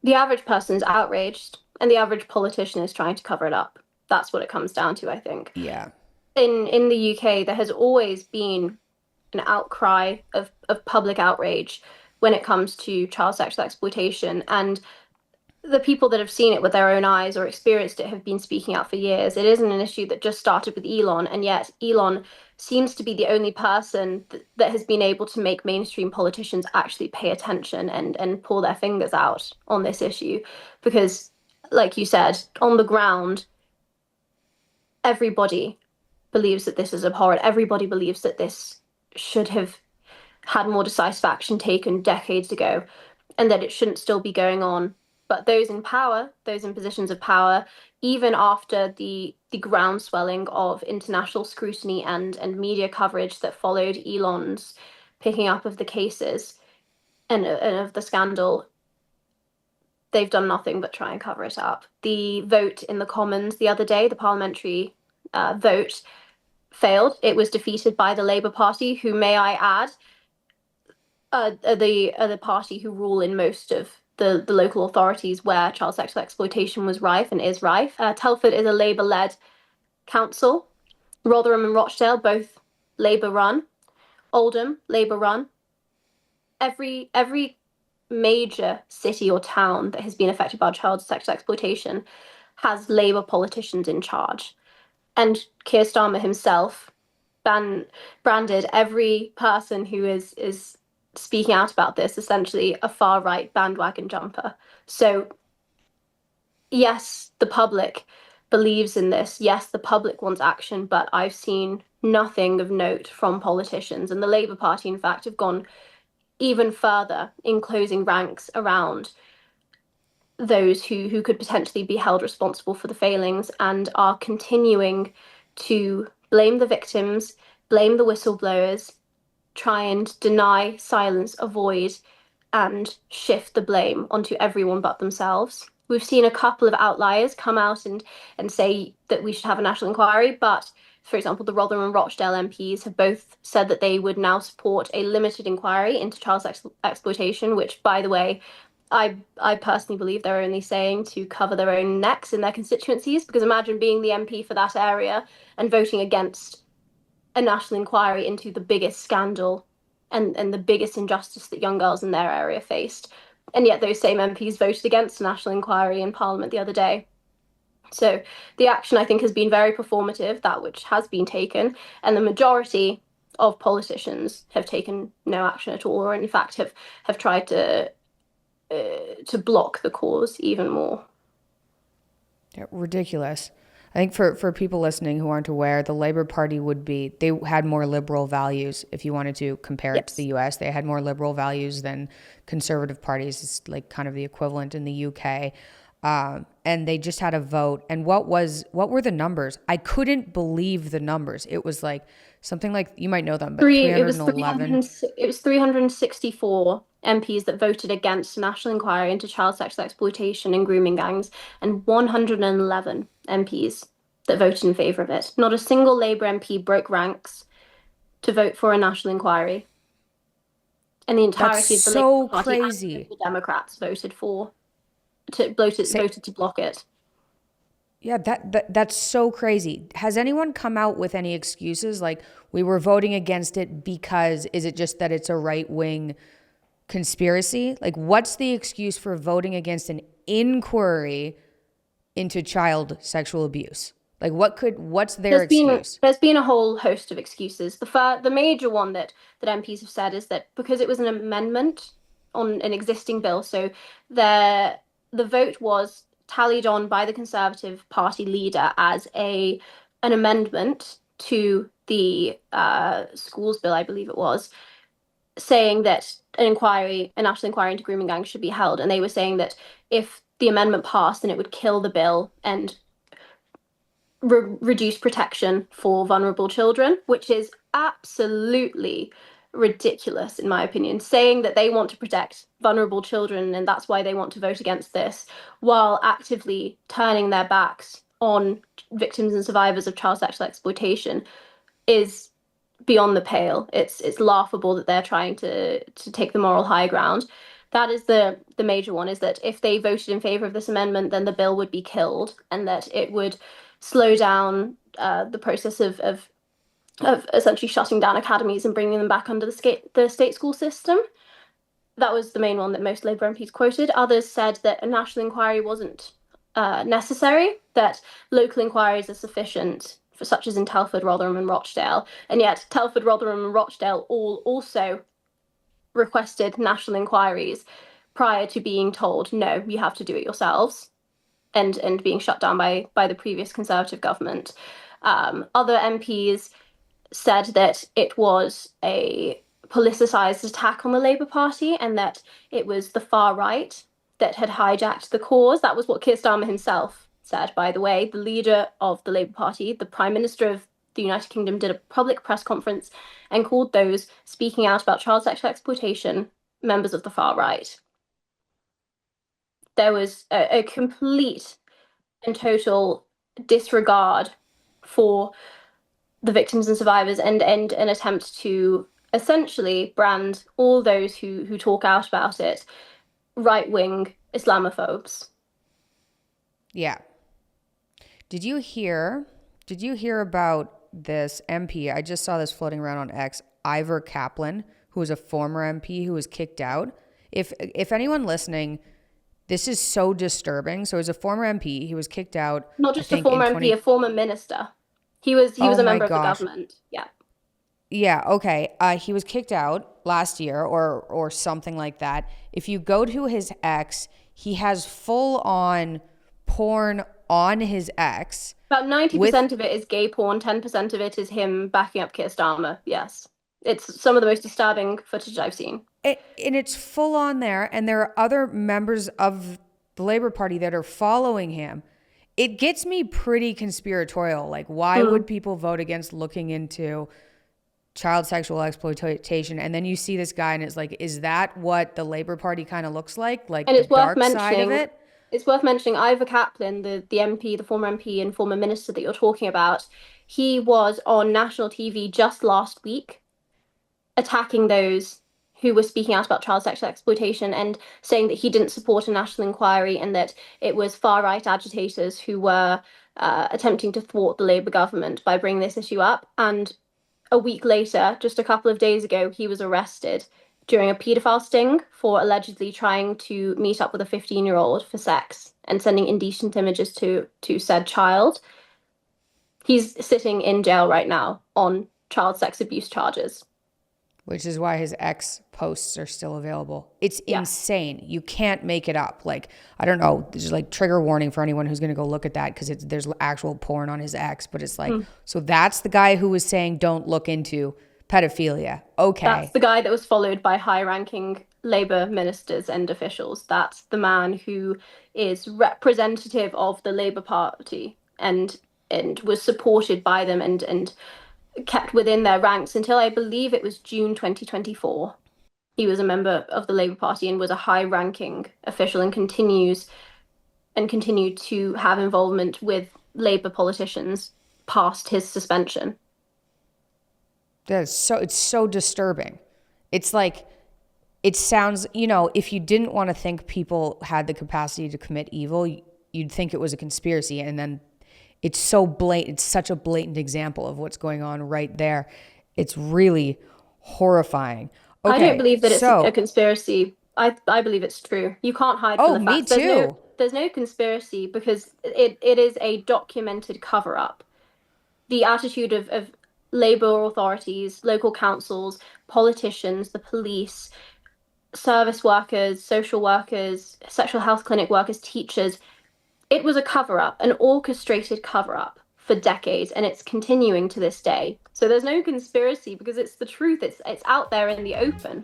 The average person's outraged, and the average politician is trying to cover it up. That's what it comes down to, I think. Yeah. In the UK, there has always been an outcry of public outrage when it comes to child sexual exploitation. And the people that have seen it with their own eyes or experienced it have been speaking out for years. It isn't an issue that just started with Elon, and yet Elon seems to be the only person that has been able to make mainstream politicians actually pay attention and pull their fingers out on this issue. Because, like you said, on the ground, everybody believes that this is abhorrent. Everybody believes that this should have had more decisive action taken decades ago and that it shouldn't still be going on. But those in power, those in positions of power, even after the groundswelling of international scrutiny and media coverage that followed Elon's picking up of the cases and of the scandal, they've done nothing but try and cover it up. The vote in the Commons the other day, the parliamentary vote, failed. It was defeated by the Labour Party, who, may I add, the party who rule in most of the local authorities where child sexual exploitation was rife and is rife. Telford is a Labour-led council. Rotherham and Rochdale, both Labour-run. Oldham, Labour-run. Every major city or town that has been affected by child sexual exploitation has Labour politicians in charge. And Keir Starmer himself branded every person who is speaking out about this essentially a far right bandwagon jumper. So yes, the public believes in this. Yes, the public wants action, but I've seen nothing of note from politicians. And the Labour Party, in fact, have gone even further in closing ranks around those who could potentially be held responsible for the failings and are continuing to blame the victims, blame the whistleblowers, try and deny, silence, avoid, and shift the blame onto everyone but themselves. We've seen a couple of outliers come out and say that we should have a national inquiry, but for example, the Rotherham and Rochdale MPs have both said that they would now support a limited inquiry into child exploitation, which, by the way, I personally believe they're only saying to cover their own necks in their constituencies, because imagine being the MP for that area and voting against a national inquiry into the biggest scandal and the biggest injustice that young girls in their area faced. And yet those same MPs voted against a national inquiry in Parliament the other day. So the action, I think, has been very performative, that which has been taken, and the majority of politicians have taken no action at all, or in fact have tried to block the cause even more. Yeah, ridiculous. I think for people listening who aren't aware, the Labor Party would be, they had more liberal values. If you wanted to compare it to the Yes. US, they had more liberal values than conservative parties. It's like kind of the equivalent in the UK. And they just had a vote. And what were the numbers? I couldn't believe the numbers. It was like something like, you might know them, but It was 311. it was 364 MPs that voted against a national inquiry into child sexual exploitation and grooming gangs, and 111 MPs that voted in favour of it. Not a single Labour MP broke ranks to vote for a national inquiry, and the That's entirety of the Labour so Party and the crazy. Liberal Democrats Say, voted to block it. yeah, that's so crazy. Has anyone come out with any excuses? Like, we were voting against it because, is it just that it's a right wing conspiracy? Like, what's the excuse for voting against an inquiry into child sexual abuse? Like, what's their excuse? There's been a whole host of excuses. The major one that MPs have said is that because it was an amendment on an existing bill, so the the vote was tallied on by the Conservative Party leader as a an amendment to the schools bill, I believe it was, saying that a national inquiry into grooming gangs should be held, and they were saying that if the amendment passed, then it would kill the bill and reduce protection for vulnerable children, which is absolutely ridiculous, in my opinion. Saying that they want to protect vulnerable children and that's why they want to vote against this, while actively turning their backs on victims and survivors of child sexual exploitation, is beyond the pale. It's laughable that they're trying to take the moral high ground. That is the major one, is that if they voted in favor of this amendment, then the bill would be killed, and that it would slow down the process of essentially shutting down academies and bringing them back under the state school system. That was the main one that most Labour MPs quoted. Others said that a national inquiry wasn't necessary, that local inquiries are sufficient, for such as in Telford, Rotherham, and Rochdale. And yet, Telford, Rotherham, and Rochdale all also requested national inquiries prior to being told, no, you have to do it yourselves, and being shut down by the previous Conservative government. Other MPs said that it was a politicised attack on the Labour Party and that it was the far right that had hijacked the cause. That was what Keir Starmer himself said, by the way. The leader of the Labour Party, the Prime Minister of the United Kingdom, did a public press conference and called those speaking out about child sexual exploitation members of the far right. There was a complete and total disregard for the victims and survivors, and an attempt to essentially brand all those who talk out about it right-wing Islamophobes. Yeah. Did you hear? Did you hear about this MP? I just saw this floating around on X. Ivor Kaplan, who was a former MP who was kicked out. If anyone listening, this is so disturbing. So, as a former MP, he was kicked out. Not I just a think in former MP, 20. a former minister. He was Oh a my member of the gosh. government. Yeah. Yeah, okay. He was kicked out last year or something like that. If you go to his ex, he has full on porn on his ex About with 90% of it is gay porn, 10% of it is him backing up Keir Starmer. Yes. It's some of the most disturbing footage I've seen. it, and it's full on there, and there are other members of the Labor Party that are following him. It gets me pretty conspiratorial. Like, why Mm. would people vote against looking into child sexual exploitation? And then you see this guy, and it's like, is that what the Labor Party kind of looks like And the dark side of it? it's worth mentioning Ivor Kaplan, the MP, the former MP and former minister that you're talking about. He was on national TV just last week attacking those who were speaking out about child sexual exploitation and saying that he didn't support a national inquiry and that it was far right agitators who were attempting to thwart the Labour government by bringing this issue up. And a week later, just a couple of days ago, he was arrested during a paedophile sting for allegedly trying to meet up with a 15-year-old for sex and sending indecent images to said child. He's sitting in jail right now on child sex abuse charges. Which is why his ex posts are still available. It's Yeah. insane. You can't make it up. Like, I don't know. There's like trigger warning for anyone who's going to go look at that because there's actual porn on his ex. But it's like, Mm. so that's the guy who was saying don't look into pedophilia. That's Okay. the guy that was followed by high-ranking Labour ministers and officials. That's the man who is representative of the Labour Party and was supported by them and kept within their ranks until I believe it was June 2024. He was a member of the Labour Party and was a high-ranking official and continued to have involvement with Labour politicians past his suspension. It's so disturbing. It's like, it sounds, if you didn't want to think people had the capacity to commit evil, you'd think it was a conspiracy. And then it's so blatant. It's such a blatant example of what's going on right there. It's really horrifying. I don't Okay, believe that it's a so, conspiracy. I believe it's true. You can't hide from oh, the me facts. too. There's no conspiracy because it is a documented cover-up. The attitude of Labour authorities, local councils, politicians, the police, service workers, social workers, sexual health clinic workers, teachers, it was a cover-up, an orchestrated cover-up for decades, and it's continuing to this day. So there's no conspiracy because it's the truth. It's out there in the open.